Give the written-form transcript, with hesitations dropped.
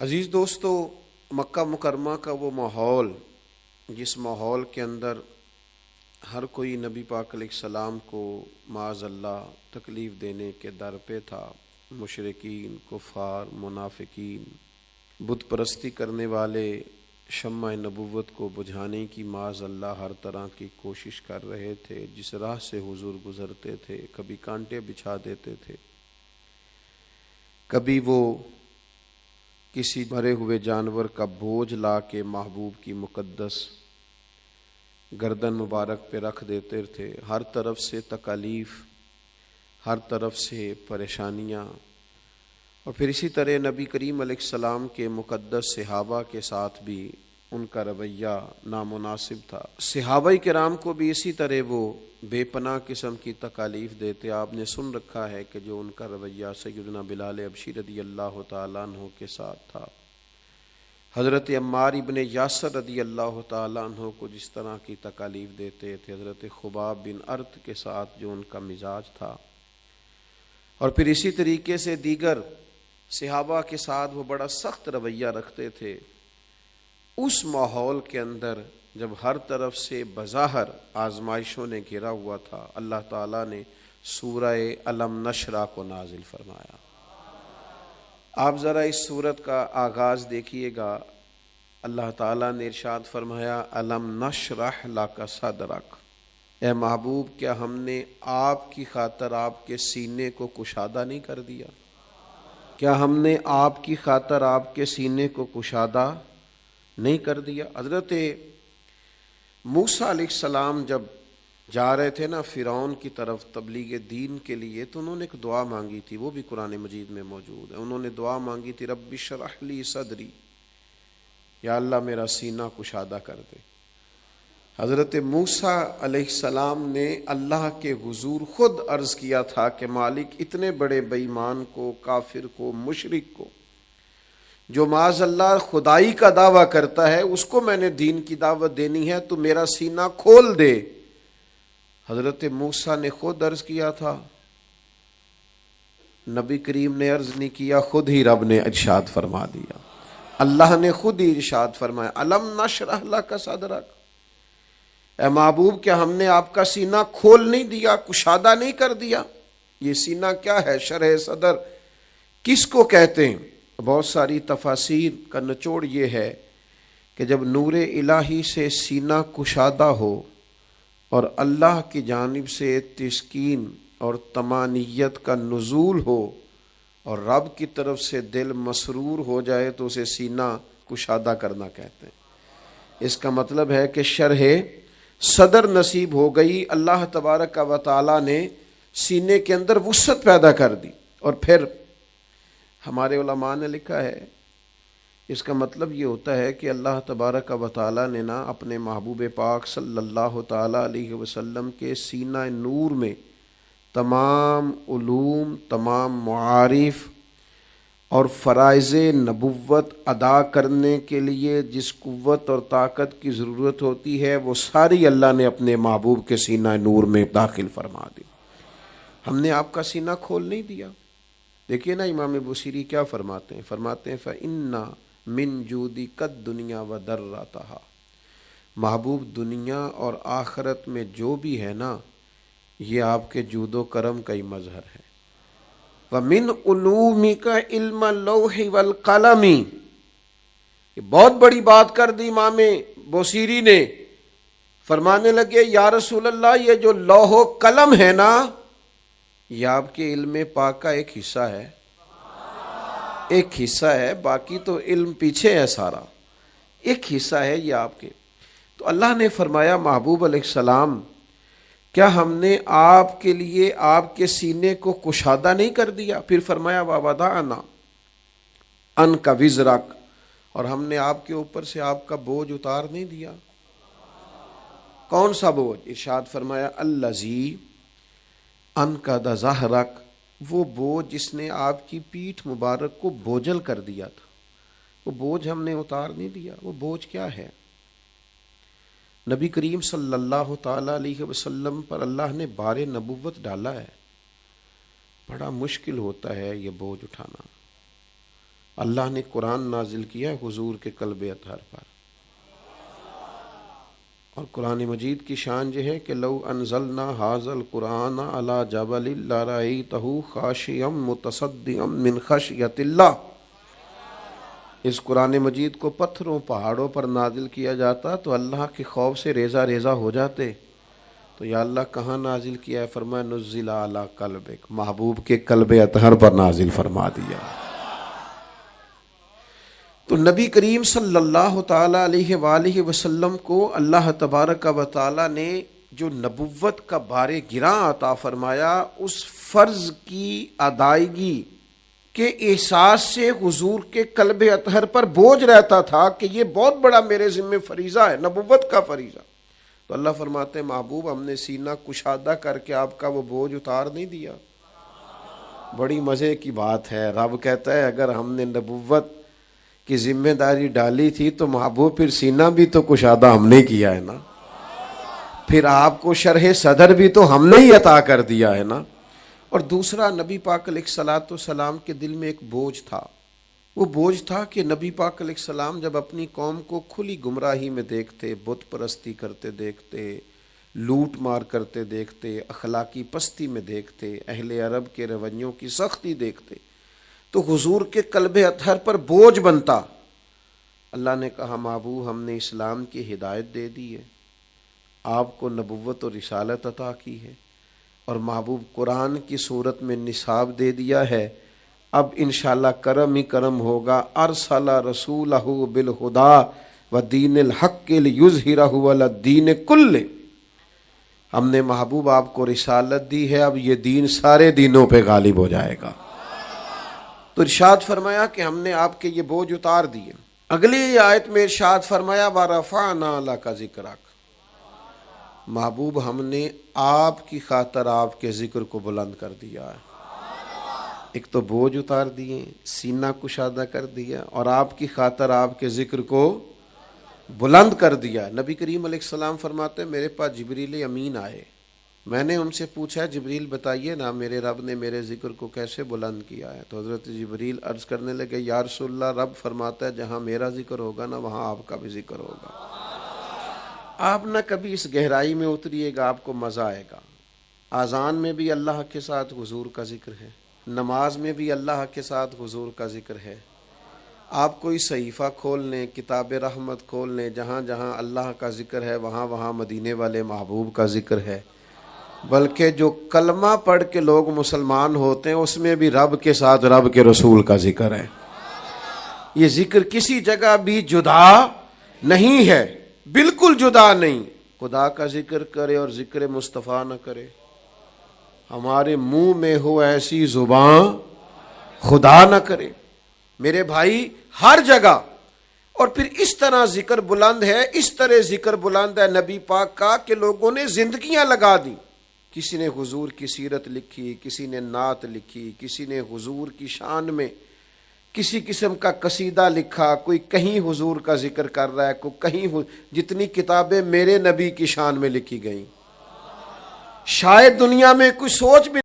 عزیز دوستو، مکہ مکرمہ کا وہ ماحول جس ماحول کے اندر ہر کوئی نبی پاک علیہ السلام کو معاذ اللہ تکلیف دینے کے در پہ تھا، مشرکین، کفار، منافقین، بت پرستی کرنے والے شمع نبوت کو بجھانے کی معاذ اللہ ہر طرح کی کوشش کر رہے تھے۔ جس راہ سے حضور گزرتے تھے کبھی کانٹے بچھا دیتے تھے، کبھی وہ کسی مرے ہوئے جانور کا بوجھ لا کے محبوب کی مقدس گردن مبارک پہ رکھ دیتے تھے۔ ہر طرف سے تکالیف، ہر طرف سے پریشانیاں، اور پھر اسی طرح نبی کریم علیہ السلام کے مقدس صحابہ کے ساتھ بھی ان کا رویہ نامناسب تھا۔ صحابہ کرام کو بھی اسی طرح وہ بے پناہ قسم کی تکالیف دیتے۔ آپ نے سن رکھا ہے کہ جو ان کا رویہ سیدنا بلال حبشی رضی اللہ تعالیٰ عنہ کے ساتھ تھا، حضرت عمار ابن یاسر رضی اللہ تعالیٰ عنہ کو جس طرح کی تکالیف دیتے تھے، حضرت خباب بن ارت کے ساتھ جو ان کا مزاج تھا، اور پھر اسی طریقے سے دیگر صحابہ کے ساتھ وہ بڑا سخت رویہ رکھتے تھے۔ اس ماحول کے اندر جب ہر طرف سے بظاہر آزمائشوں نے گھرا ہوا تھا، اللہ تعالیٰ نے سورہ الم نشرح کو نازل فرمایا۔ آپ ذرا اس سورت کا آغاز دیکھیے گا، اللہ تعالیٰ نے ارشاد فرمایا الم نشرح لک صدرک، اے محبوب کیا ہم نے آپ کی خاطر آپ کے سینے کو کشادہ نہیں کر دیا؟ کیا ہم نے آپ کی خاطر آپ کے سینے کو کشادہ نہیں کر دیا؟ حضرت موسیٰ علیہ السلام جب جا رہے تھے نا فرعون کی طرف تبلیغ دین کے لیے، تو انہوں نے ایک دعا مانگی تھی، وہ بھی قرآن مجید میں موجود ہے۔ انہوں نے دعا مانگی تھی رب اشرح لی صدری، یا اللہ میرا سینہ کشادہ کر دے۔ حضرت موسیٰ علیہ السلام نے اللہ کے حضور خود عرض کیا تھا کہ مالک اتنے بڑے بے ایمان کو، کافر کو، مشرک کو، جو معاذ اللہ خدائی کا دعویٰ کرتا ہے، اس کو میں نے دین کی دعوت دینی ہے، تو میرا سینہ کھول دے۔ حضرت موسیٰ نے خود عرض کیا تھا، نبی کریم نے عرض نہیں کیا، خود ہی رب نے ارشاد فرما دیا، اللہ نے خود ہی ارشاد فرمایا الم نشرح لک صدرک، اے محبوب کیا ہم نے آپ کا سینہ کھول نہیں دیا، کشادہ نہیں کر دیا؟ یہ سینہ کیا ہے؟ شرح صدر کس کو کہتے ہیں؟ بہت ساری تفاسیر کا نچوڑ یہ ہے کہ جب نور الہی سے سینہ کشادہ ہو اور اللہ کی جانب سے تسکین اور طمانینت کا نزول ہو اور رب کی طرف سے دل مسرور ہو جائے تو اسے سینہ کشادہ کرنا کہتے ہیں۔ اس کا مطلب ہے کہ شرح صدر نصیب ہو گئی، اللہ تبارک و تعالیٰ نے سینے کے اندر وسعت پیدا کر دی۔ اور پھر ہمارے علماء نے لکھا ہے اس کا مطلب یہ ہوتا ہے کہ اللہ تبارک و تعالیٰ نے نا اپنے محبوب پاک صلی اللہ تعالیٰ علیہ وسلم کے سینہ نور میں تمام علوم، تمام معارف اور فرائض نبوت ادا کرنے کے لیے جس قوت اور طاقت کی ضرورت ہوتی ہے، وہ ساری اللہ نے اپنے محبوب کے سینہ نور میں داخل فرما دی۔ ہم نے آپ کا سینہ کھول نہیں دیا۔ دیکھیے نا امام بصیری کیا فرماتے ہیں، فرماتے ہیں فَإِنَّ مِن جُودِكَ الدُّنْيَا وَضَرَّتَهَا، محبوب دنیا اور آخرت میں جو بھی ہے نا، یہ آپ کے جود و کرم کا ہی مظہر ہے۔ وَمِنْ عُلُومِكَ عِلْمَ اللَّوْحِ وَالْقَلَمِ، یہ بہت بڑی بات کر دی امام بصیری نے، فرمانے لگے یا رسول اللہ یہ جو لوح و قلم ہے نا، یہ آپ کے علم پاک کا ایک حصہ ہے، ایک حصہ ہے، باقی تو علم پیچھے ہے، سارا ایک حصہ ہے یہ آپ کے۔ تو اللہ نے فرمایا محبوب علیہ السلام کیا ہم نے آپ کے لیے آپ کے سینے کو کشادہ نہیں کر دیا؟ پھر فرمایا وَوَضَعْنَا عَنْكَ وِزْرَكَ، اور ہم نے آپ کے اوپر سے آپ کا بوجھ اتار نہیں دیا۔ کون سا بوجھ؟ ارشاد فرمایا الَّذِي أَنْقَضَ ظَهْرَكَ، وہ بوجھ جس نے آپ کی پیٹھ مبارک کو بوجھل کر دیا تھا، وہ بوجھ ہم نے اتار نہیں دیا۔ وہ بوجھ کیا ہے؟ نبی کریم صلی اللہ تعالیٰ علیہ وسلم پر اللہ نے بار نبوت ڈالا ہے، بڑا مشکل ہوتا ہے یہ بوجھ اٹھانا۔ اللہ نے قرآن نازل کیا ہے حضور کے قلب اطہر پر، اور قرآن مجید کی شان یہ ہے کہ لو انزلنا ھذا القرآن علی جبل لرأیتہ خاشعا متصدعا من خشیۃ اللہ، اس قرآن مجید کو پتھروں پہاڑوں پر نازل کیا جاتا تو اللہ کے خوف سے ریزہ ریزہ ہو جاتے. تو یا اللہ کہاں نازل کیا ہے؟ فرمایا نزل علی قلبک، محبوب کے قلب اطہر پر نازل فرما دیا. تو نبی کریم صلی اللہ تعالی علیہ وآلہ وسلم کو اللہ تبارک و تعالی نے جو نبوت کا بار گراں عطا فرمایا، اس فرض کی ادائیگی کے احساس سے حضور کے قلب اطہر پر بوجھ رہتا تھا کہ یہ بہت بڑا میرے ذمہ فریضہ ہے، نبوت کا فریضہ. تو اللہ فرماتے ہیں محبوب ہم نے سینہ کشادہ کر کے آپ کا وہ بوجھ اتار نہیں دیا. بڑی مزے کی بات ہے، رب کہتا ہے اگر ہم نے نبوت کی ذمہ داری ڈالی تھی تو محبوب پھر سینہ بھی تو کشادہ ہم نے کیا ہے نا، پھر آپ کو شرح صدر بھی تو ہم نے ہی عطا کر دیا ہے نا. اور دوسرا، نبی پاک علیہ الصلوۃ والسلام کے دل میں ایک بوجھ تھا. وہ بوجھ تھا کہ نبی پاک علیہ السلام جب اپنی قوم کو کھلی گمراہی میں دیکھتے، بت پرستی کرتے دیکھتے، لوٹ مار کرتے دیکھتے، اخلاقی پستی میں دیکھتے، اہل عرب کے رویوں کی سختی دیکھتے، تو حضور کے قلب اطہر پر بوجھ بنتا. اللہ نے کہا محبوب ہم نے اسلام کی ہدایت دے دی ہے، آپ کو نبوت اور رسالت عطا کی ہے، اور محبوب قرآن کی صورت میں نصاب دے دیا ہے. اب انشاءاللہ کرم ہی کرم ہوگا. ارسل رسولہ بالہدی ودین الحق لیظہرہ علی الدین کلہ، ہم نے محبوب آپ کو رسالت دی ہے، اب یہ دین سارے دینوں پہ غالب ہو جائے گا. تو ارشاد فرمایا کہ ہم نے آپ کے یہ بوجھ اتار دیے. اگلی آیت میں ارشاد فرمایا وَرَفَعْنَا لَكَ ذِكْرَكَ، محبوب ہم نے آپ کی خاطر آپ کے ذکر کو بلند کر دیا ہے. ایک تو بوجھ اتار دیے، سینہ کشادہ کر دیا، اور آپ کی خاطر آپ کے ذکر کو بلند کر دیا. نبی کریم علیہ السلام فرماتے ہیں میرے پاس جبریل امین آئے، میں نے ان سے پوچھا جبریل بتائیے نا میرے رب نے میرے ذکر کو کیسے بلند کیا ہے. تو حضرت جبریل عرض کرنے لگے یا رسول اللہ، رب فرماتا ہے جہاں میرا ذکر ہوگا نا وہاں آپ کا بھی ذکر ہوگا. آپ نہ کبھی اس گہرائی میں اتریے گا، آپ کو مزہ آئے گا. اذان میں بھی اللہ کے ساتھ حضور کا ذکر ہے، نماز میں بھی اللہ کے ساتھ حضور کا ذکر ہے. آپ کوئی صحیفہ کھول لیں، کتاب رحمت کھول لیں، جہاں جہاں اللہ کا ذکر ہے وہاں وہاں مدینے والے محبوب کا ذکر ہے. بلکہ جو کلمہ پڑھ کے لوگ مسلمان ہوتے ہیں اس میں بھی رب کے ساتھ رب کے رسول کا ذکر ہے. یہ ذکر کسی جگہ بھی جدا نہیں ہے، بالکل جدا نہیں. خدا کا ذکر کرے اور ذکر مصطفیٰ نہ کرے، ہمارے منہ میں ہو ایسی زبان خدا نہ کرے. میرے بھائی ہر جگہ، اور پھر اس طرح ذکر بلند ہے، اس طرح ذکر بلند ہے نبی پاک کا کہ لوگوں نے زندگیاں لگا دی. کسی نے حضور کی سیرت لکھی، کسی نے نعت لکھی، کسی نے حضور کی شان میں کسی قسم کا قصیدہ لکھا، کوئی کہیں حضور کا ذکر کر رہا ہے، کوئی کہیں. جتنی کتابیں میرے نبی کی شان میں لکھی گئیں شاید دنیا میں کوئی سوچ بھی